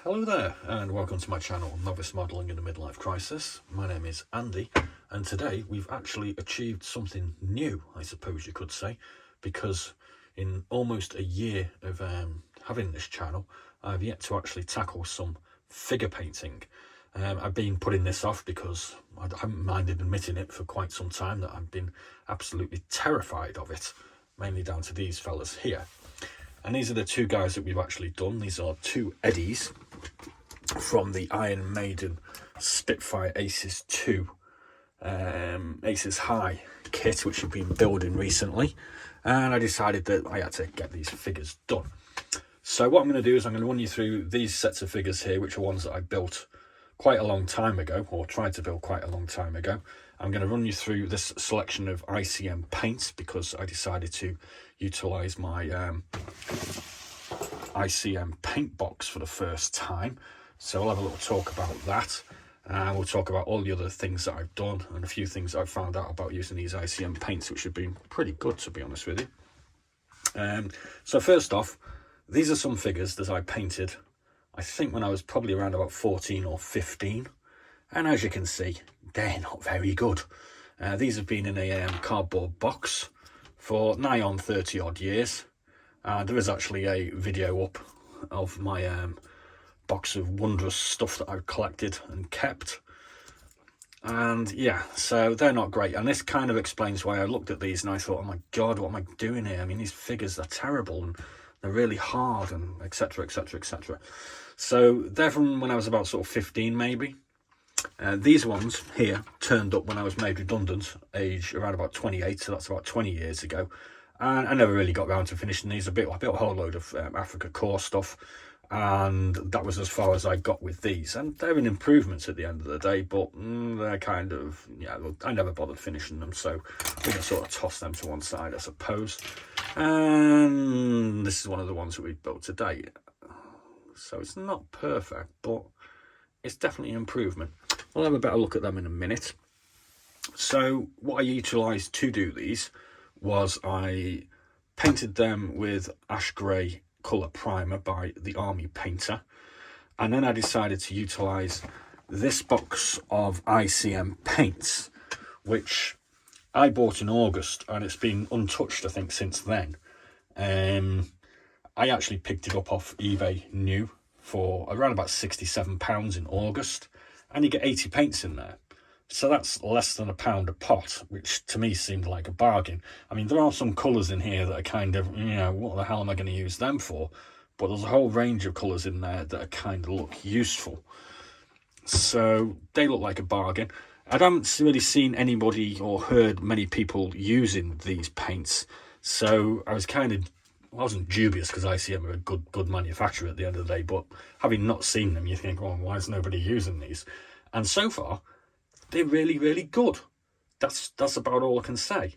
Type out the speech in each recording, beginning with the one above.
Hello there and welcome to my channel Novice Modelling in a Midlife Crisis. My name is Andy and today we've actually achieved something new, I suppose you could say, because in almost a year of having this channel I've yet to actually tackle some figure painting. I've been putting this off because I haven't minded admitting it for quite some time that I've been absolutely terrified of it, mainly down to these fellas here. And these are the two guys that we've actually done. These are two Eddies from the Iron Maiden Spitfire Aces 2 Aces High kit, which we've been building recently. And I decided that I had to get these figures done. So what I'm going to do is I'm going to run you through these sets of figures here, which are ones that I built quite a long time ago, or tried to build quite a long time ago. I'm going to run you through this selection of ICM paints because I decided to utilise my ICM paint box for the first time. So we'll have a little talk about that. And we'll talk about all the other things that I've done and a few things I've found out about using these ICM paints, which have been pretty good, to be honest with you. So first off, these are some figures that I painted, I think when I was probably around about 14 or 15. And as you can see, they're not very good. These have been in a cardboard box for nigh on 30 odd years. There is actually a video up of my box of wondrous stuff that I've collected and kept. And yeah, so they're not great. And this kind of explains why I looked at these and I thought, oh my God, what am I doing here? I mean, these figures are terrible and they're really hard and etc, etc, etc. So they're from when I was about sort of 15 maybe. These ones here turned up when I was made redundant, age around about 28, so that's about 20 years ago. And I never really got around to finishing these. I built a whole load of Africa core stuff, and that was as far as I got with these. And they're an improvements at the end of the day, but they're kind of, yeah, I never bothered finishing them, so we can sort of toss them to one side, I suppose. And this is one of the ones that we've built today. So it's not perfect, but it's definitely an improvement. We'll have a better look at them in a minute. So what I utilised to do these was I painted them with ash grey colour primer by the Army Painter, and then I decided to utilise this box of ICM paints, which I bought in August, and it's been untouched I think since then. I actually picked it up off eBay new for around about £67 in August, and you get 80 paints in there. So that's less than £1 a pot, which to me seemed like a bargain. I mean, there are some colours in here that are kind of, you know, what the hell am I going to use them for? But there's a whole range of colours in there that are kind of look useful. So they look like a bargain. I haven't really seen anybody or heard many people using these paints. So I was kind of, I wasn't dubious because ICM are a good manufacturer at the end of the day. But having not seen them, you think, oh, why is nobody using these? And so far, they're really, really good. That's about all I can say.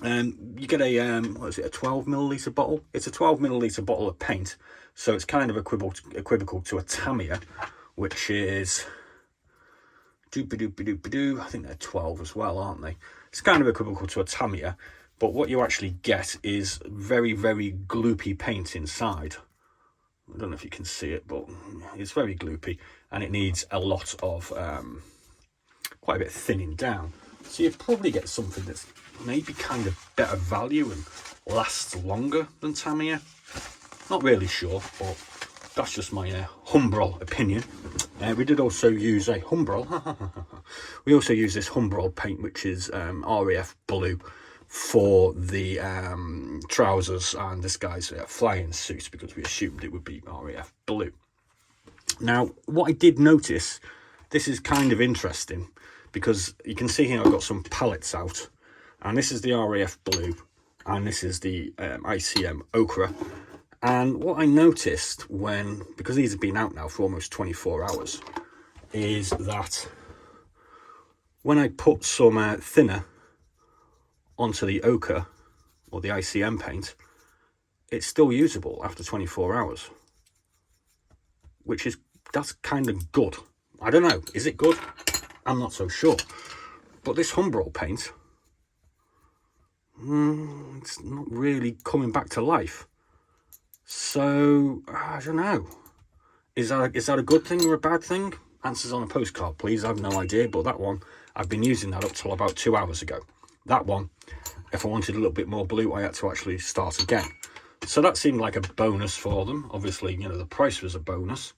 You get a what is it, a 12ml bottle? It's a 12ml bottle of paint, so it's kind of equivocal to a Tamiya, which is I think they're 12 as well, aren't they? It's kind of equivocal to a Tamiya, but what you actually get is very, very gloopy paint inside. I don't know if you can see it, but it's very gloopy, and it needs a lot of quite a bit of thinning down. So you probably get something that's maybe kind of better value and lasts longer than Tamiya. Not really sure, but that's just my humble opinion. We did also use a we also use this Humbrol paint, which is RAF blue for the trousers and this guy's flying suit, because we assumed it would be RAF blue. Now, what I did notice, this is kind of interesting, because you can see here I've got some palettes out, and this is the RAF blue and this is the ICM ochre. And what I noticed because these have been out now for almost 24 hours, is that when I put some thinner onto the ochre or the ICM paint, it's still usable after 24 hours, that's kind of good. I don't know, is it good? I'm not so sure. But this Humbrol paint, it's not really coming back to life. So, I don't know. Is that a good thing or a bad thing? Answers on a postcard, please. I have no idea, but that one, I've been using that up till about 2 hours ago. That one, if I wanted a little bit more blue, I had to actually start again. So that seemed like a bonus for them. Obviously, you know, the price was a bonus.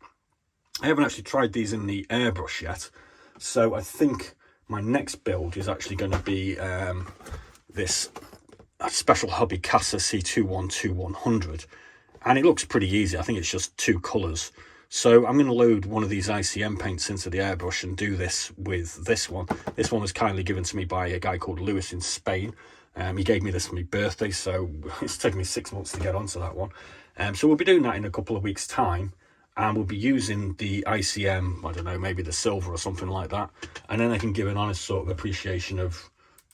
I haven't actually tried these in the airbrush yet, so I think my next build is actually going to be this special hobby Casa C212100, and it looks pretty easy. I think it's just 2 colours. So I'm going to load one of these ICM paints into the airbrush and do this with this one. This one was kindly given to me by a guy called Lewis in Spain. He gave me this for my birthday, so it's taken me 6 months to get onto that one. So we'll be doing that in a couple of weeks' time, and we'll be using the ICM, I don't know, maybe the silver or something like that, and then I can give an honest sort of appreciation of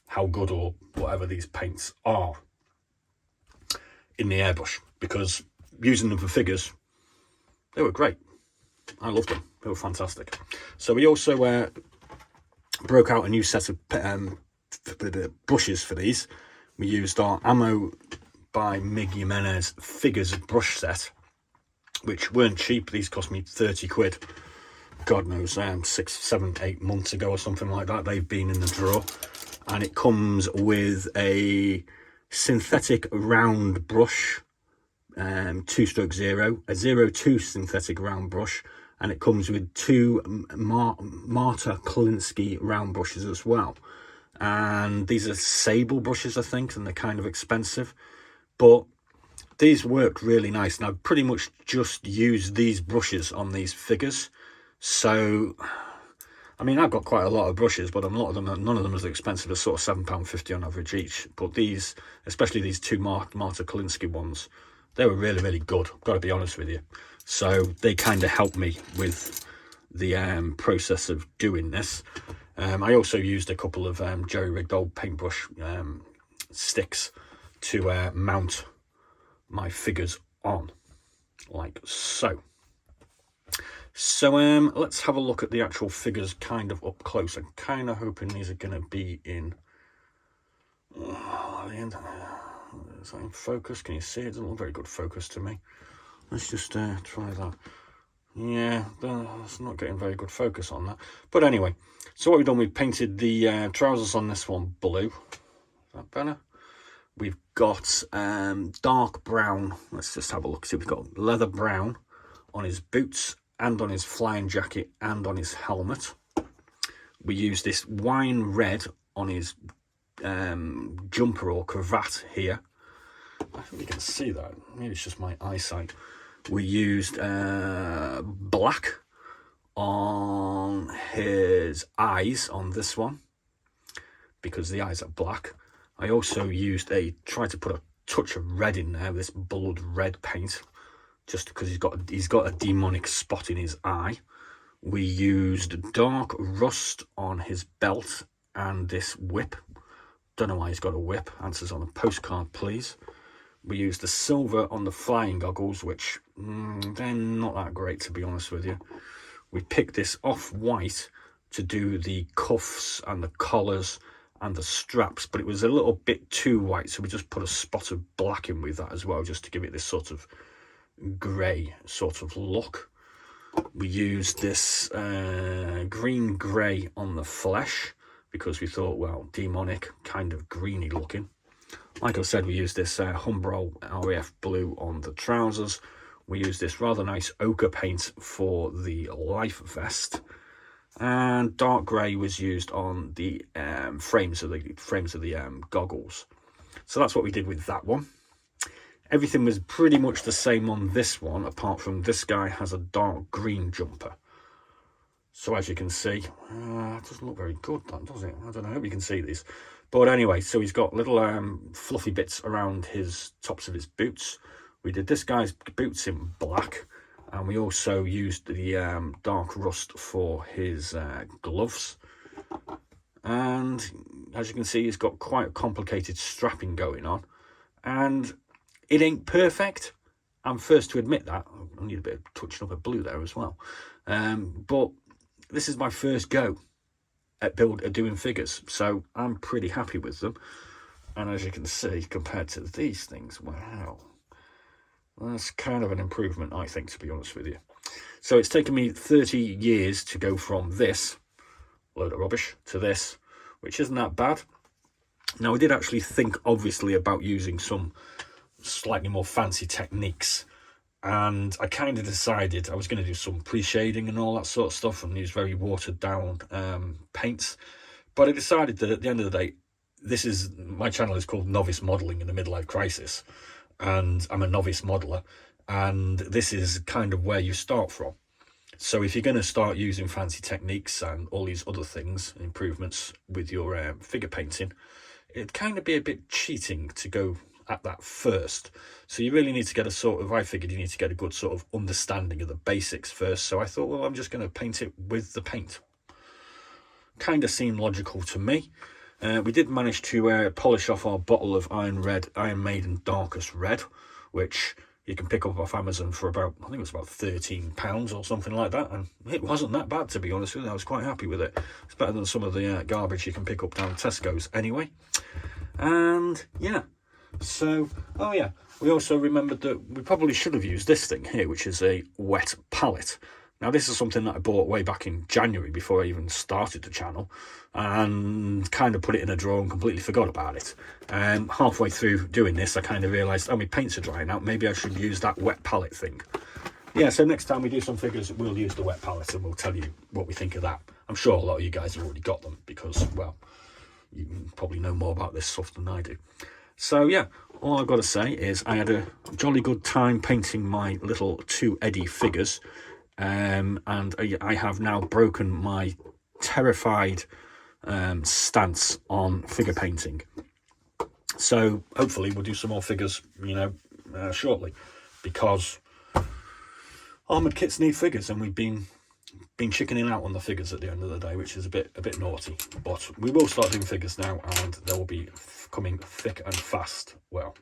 how good or whatever these paints are in the airbrush, because using them for figures, they were great. I loved them. They were fantastic. So we also broke out a new set of brushes for these. We used our Ammo by Mig Jimenez figures brush set, which weren't cheap. These cost me 30 quid. God knows, 6, 7, 8 months ago or something like that. They've been in the drawer. And it comes with a synthetic round brush, 2/0, a 02 synthetic round brush, and it comes with 2 Marta Kolinsky round brushes as well. And these are sable brushes, I think, and they're kind of expensive, but these work really nice. And I've pretty much just used these brushes on these figures. So, I mean, I've got quite a lot of brushes, but none of them as expensive as sort of £7.50 on average each. But these, especially these 2 Marta Kolinsky ones, they were really, really good, got to be honest with you. So they kind of helped me with the process of doing this. I also used a couple of jerry-rigged old paintbrush sticks to mount my figures on, like so. So let's have a look at the actual figures kind of up close. I'm kind of hoping these are going to be in... Is that in focus? Can you see it? It doesn't look very good focus to me. Let's just try that. Yeah, it's not getting very good focus on that. But anyway, so what we've done, we've painted the trousers on this one blue. Is that better? We've got dark brown. Let's just have a look. See, we've got leather brown on his boots and on his flying jacket and on his helmet. We use this wine red on his jumper or cravat here. I think you can see that. Maybe it's just my eyesight. We used black on his eyes on this one, because the eyes are black. I also tried to put a touch of red in there, this blood red paint, just because he's got a demonic spot in his eye. We used dark rust on his belt and this whip. Don't know why he's got a whip. Answers on a postcard, please. We used the silver on the flying goggles, which they're not that great, to be honest with you. We picked this off-white to do the cuffs and the collars and the straps, but it was a little bit too white, so we just put a spot of black in with that as well, just to give it this sort of grey sort of look. We used this green grey on the flesh, because we thought, well, demonic, kind of greeny looking. Like I said, we used this Humbrol RAF blue on the trousers. We used this rather nice ochre paint for the life vest, and dark grey was used on the frames of the goggles. So that's what we did with that one. Everything was pretty much the same on this one, apart from this guy has a dark green jumper. So as you can see, it doesn't look very good, that, does it? I don't know, I hope you can see these. But anyway, so he's got little fluffy bits around his tops of his boots. We did this guy's boots in black, and we also used the dark rust for his gloves. And as you can see, he's got quite a complicated strapping going on, and it ain't perfect. I'm first to admit that. I need a bit of touching up of blue there as well. But this is my first go at doing figures, so I'm pretty happy with them. And as you can see, compared to these things, wow, that's kind of an improvement, I think, to be honest with you. So it's taken me 30 years to go from this load of rubbish to this, which isn't that bad. Now, I did actually think, obviously, about using some slightly more fancy techniques, and I kind of decided I was going to do some pre-shading and all that sort of stuff and use very watered down paints. But I decided that at the end of the day, my channel is called Novice Modelling in the Midlife Crisis, and I'm a novice modeller, and this is kind of where you start from. So if you're going to start using fancy techniques and all these other things, improvements with your figure painting, it'd kind of be a bit cheating to go at that first. So you really need to get I figured you need to get a good sort of understanding of the basics first. So I thought, well, I'm just going to paint it with the paint. Kind of seemed logical to me. We did manage to polish off our bottle of Iron Maiden Darkest Red, which you can pick up off Amazon for about, I think it was about £13 or something like that, and it wasn't that bad, to be honest with you. I was quite happy with it. It's better than some of the garbage you can pick up down Tesco's anyway. And yeah, so, oh yeah, we also remembered that we probably should have used this thing here, which is a wet palette. Now, this is something that I bought way back in January before I even started the channel, and kind of put it in a drawer and completely forgot about it. Halfway through doing this, I kind of realised, oh, my paints are drying out, maybe I should use that wet palette thing. Yeah, so next time we do some figures, we'll use the wet palette and we'll tell you what we think of that. I'm sure a lot of you guys have already got them because, well, you probably know more about this stuff than I do. So yeah, all I've got to say is I had a jolly good time painting my little 2 Eddie figures. And I have now broken my terrified stance on figure painting. So hopefully we'll do some more figures, shortly, because armoured kits need figures, and we've been chickening out on the figures at the end of the day, which is a bit naughty. But we will start doing figures now, and they will be coming thick and fast. Well,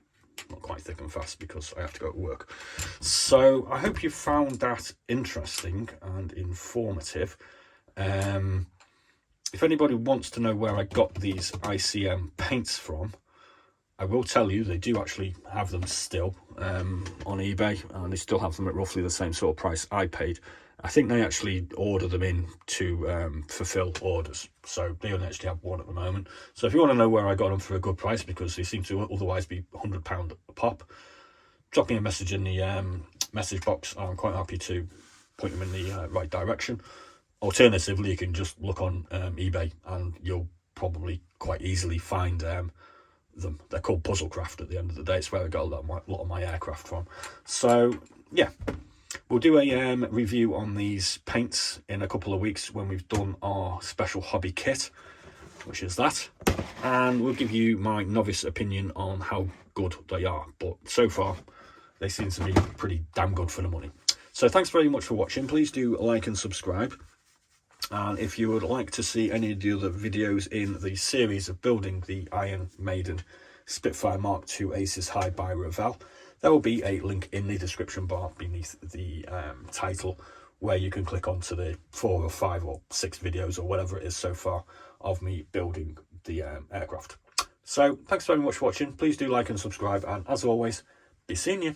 not quite thick and fast because I have to go to work. So I hope you found that interesting and informative. If anybody wants to know where I got these ICM paints from, I will tell you they do actually have them still on eBay, and they still have them at roughly the same sort of price I paid. I think they actually order them in to fulfill orders, so they only actually have one at the moment. So if you want to know where I got them for a good price, because they seem to otherwise be £100 a pop, drop me a message in the message box. I'm quite happy to point them in the right direction. Alternatively, you can just look on eBay and you'll probably quite easily find them. They're called Puzzlecraft at the end of the day. It's where I got a lot of my aircraft from. So yeah, we'll do a review on these paints in a couple of weeks when we've done our special hobby kit, which is that, and we'll give you my novice opinion on how good they are. But so far they seem to be pretty damn good for the money. So thanks very much for watching. Please do like and subscribe, and if you would like to see any of the other videos in the series of building the Iron Maiden Spitfire Mark II Aces High by Revell, there will be a link in the description bar beneath the title, where you can click onto the 4 or 5 or 6 videos or whatever it is so far of me building the aircraft. So thanks very much for watching. Please do like and subscribe, and as always, be seeing you.